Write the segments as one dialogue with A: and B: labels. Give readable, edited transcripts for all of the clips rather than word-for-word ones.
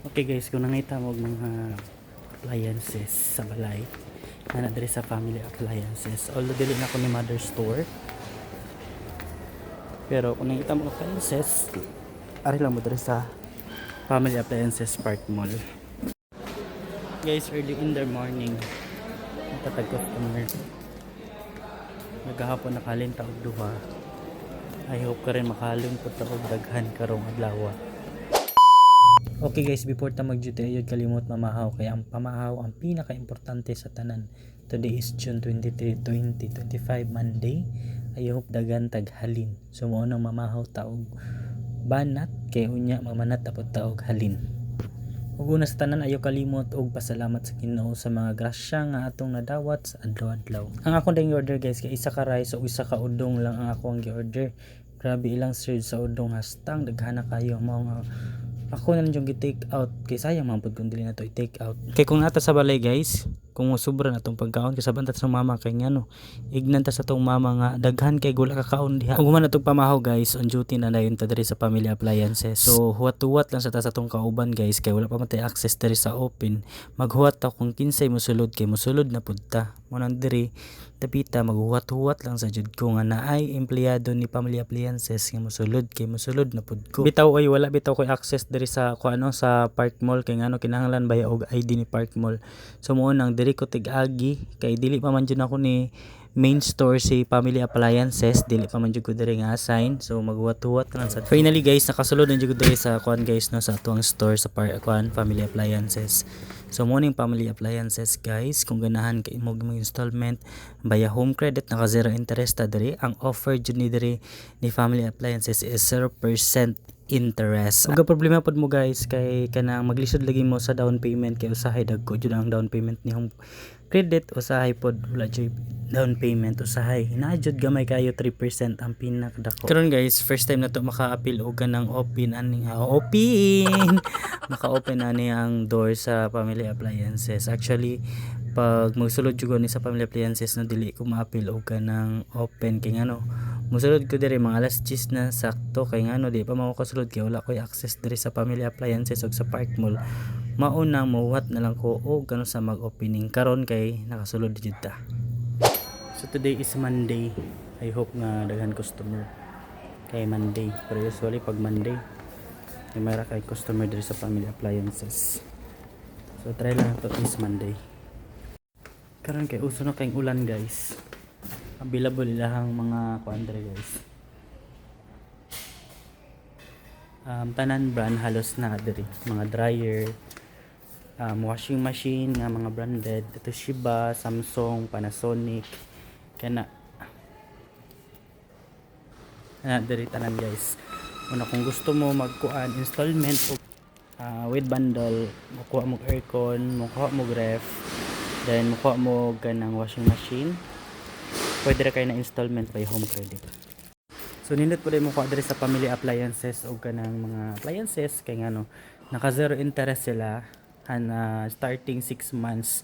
A: Okay guys, kung nangita mo og mga appliances sa balay, na diri sa family appliances. Although dili na ko ni mother store, pero kung nangita mo appliances, ari lang mo diri sa family appliances Park Mall. Guys, early in the morning, natatag customer. Nagahapon nakalin ta og duha. I hope ka rin makalin po ta og daghan karong adlaw. Okay guys, before ta mag-duty ayod kalimot mamahaw, kaya ang pamahaw ang pinaka-importante sa tanan. Today is June 23, 2025, Monday. I hope dagan taghalin. So mao nang mamahaw ta og banat kay unya mamanat tapos ta og halin. Ug una sa tanan ayo kalimot og pasalamat sa Ginoo sa mga grasya nga atong nadawat sa adlaw-adlaw. Ang akong ding order guys kay isa ka rice o isa ka udong lang ang akong gi-order. Grabe ilang serve sa udong, hastang daghana kayo mao nga ako na lang yung i-take out kay sayang man pud kung dili na to i-take out. Kay kung nata sa balay guys, kung sobra na tong pagkaon kasaban ta sa mama kay ngano ignan ta sa tong mama nga daghan kay gula ka kaon diha. Ug man natong pamahaw guys, on duty na dayon ta diri sa family appliances. So huwat-huwat lang sa ta sa tong kauban guys kay wala pa man tay access diri sa open. Maghuwat ta kung kinsay mosulod kay mosulod na pud ta. Mo nang diri tapita maghuwat-huwat lang sa jud ko nga naay empleyado ni family appliances nga mosulod kay mosulod na pud ko. Bitaw ay wala bitaw koy access diri sa kuano sa Park Mall kay ngano kinahanglan baya og ID ni Park Mall. So mo nang diri ko tig-agi kay dili pa man jud ako ni main store si family appliances, dili pa man jud ko diri nga assign. So maghuwat-huwat lang sa finally guys nakasulod na jud ko diri sa kuan guys no sa tuang store sa kuan family appliances. So morning family appliances guys, kung ganahan kay mo installment via home credit naka zero interest ta diri. Ang offer jud ni diri ni family appliances is 0% interest. Ug problema pod mo guys kay kanang maglisod lagi mo sa down payment kay usahay dagko jud ang down payment ni home credit, usahay pod wala jud down payment, usahay na jud gamay kayo 3% ang pinakadako. Karon guys, first time na to maka-appeal og ganang open ani open maka-open ani ang door sa family appliances. Actually pag magsulod jud ni sa family appliances no dili ko ma-appeal og kanang open kay ngano musulod ko diri mga alas 10 na sakto kay ngano di pa mako kasulod kay wala koy access diri sa family appliances ug sa Park Mall. Mauna muwat na lang ko og gano sa mag-opening karon kay nakasulod jud ta. So today is Monday. I hope nga daghan customer kay Monday. Pero usually pag Monday may mara kay customer diri sa family appliances. So try lang to this Monday. Karon kay uso na kayong ulan guys. Available ilahang mga kuandre guys. Tanan brand halos na diri, mga dryer, washing machine nga mga branded, Toshiba, Samsung, Panasonic, kana diri tanan guys. Una kung gusto mo magkuan installment o with bundle, makuha mo aircon, makuha mo ref, then makuha mo ganang washing machine, pwede ra kay na installment by home credit. So nindot po rin mo ko address sa family appliances o kanang mga appliances kay ngano naka zero interest sila and starting 6 months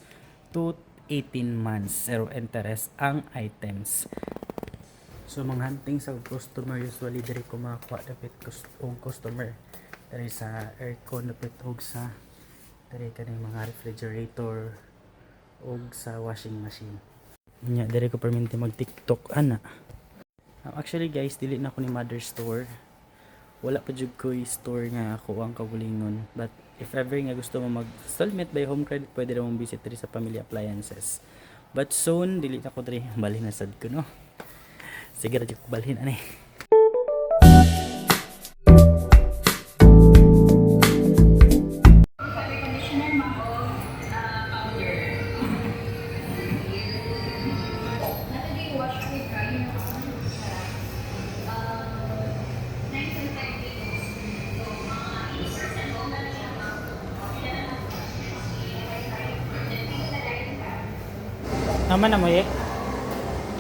A: to 18 months zero interest ang items. So mga hunting sa customer usually diri ko makakuha dapat og customer diri sa aircon dapat og sa diri kaning mga refrigerator og sa washing machine. Nya diri ko perminti mag TikTok ana. Actually guys, dili na ako ni mother store. Wala pa jud ko store nga ako ang kagulingon. But if ever nga gusto mo mag installment by home credit, pwede ra mong visit diri sa family appliances. But soon dili na ko diri balhin na sad ko no. Sige ra jud ko balhin ani. Naman na mo eh.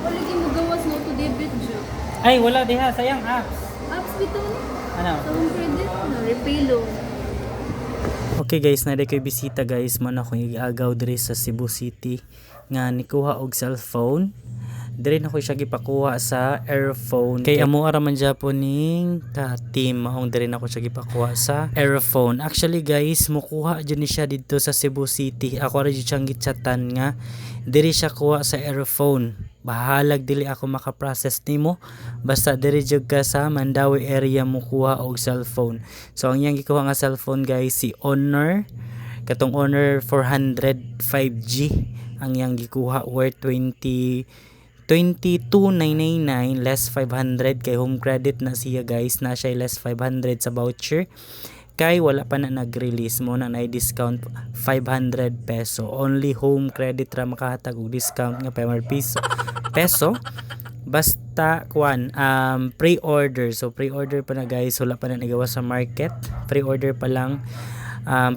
B: Wala gyud mo gawas no to debit jo.
A: Ay wala diha, sayang apps.
B: Apps bitaw ni.
A: Ano?
B: Sa home credit no repaylo.
A: Okay guys, na koy bisita guys, man ako igagaw diri sa Cebu City nga nikuha og cellphone. Diri na ko siya gipakuha sa earphone. Kay amo ara man Japon ning ka team maong diri na ko siya gipakuha sa earphone. Actually guys, mukuha jud ni siya didto sa Cebu City. Ako ra jud siyang gichatan nga diri siya kuha sa earphone. Bahalag dili ako maka-process nimo. Basta diri jud ka sa Mandawi area mo kuha og cellphone. So ang iyang gikuha nga cellphone guys si Honor. Katong Honor 400 5G ang iyang gikuha worth 22,999 less 500 kay home credit na siya guys, na siya less 500 sa voucher kay wala pa na nag-release mo na discount 500 peso. Only home credit ra makahatag og discount nga 500 peso. Basta kuan pre-order. So pre-order pa na guys, wala pa na nagawa sa market. Pre-order pa lang,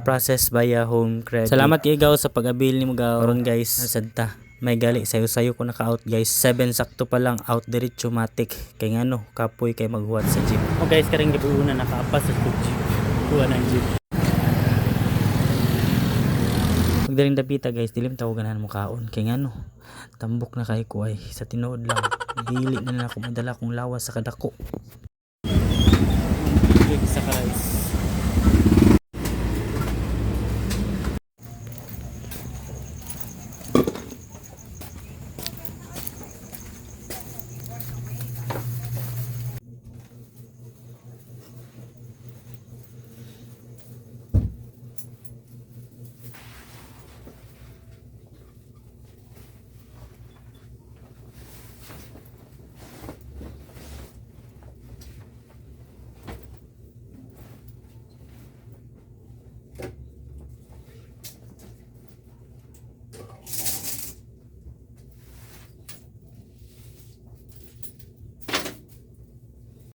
A: process via home credit. Salamat kay Gaw sa pag-abil nimo Gaw. Karon guys, sadta may gali sayo ko naka-out guys. 7 sakto pa lang out diretso matik kay ngano kapoy kay maghuwat sa jeep. Oh guys, karing gabi una nakaapas sa jeep. Kuha ng jeep. Pagdaring dapita guys, dilim tawo ganahan mo kaon kay ngano tambok na kay kuay sa tinuod lang. Dili na ako madala kong lawas sa kadako. Sa karais.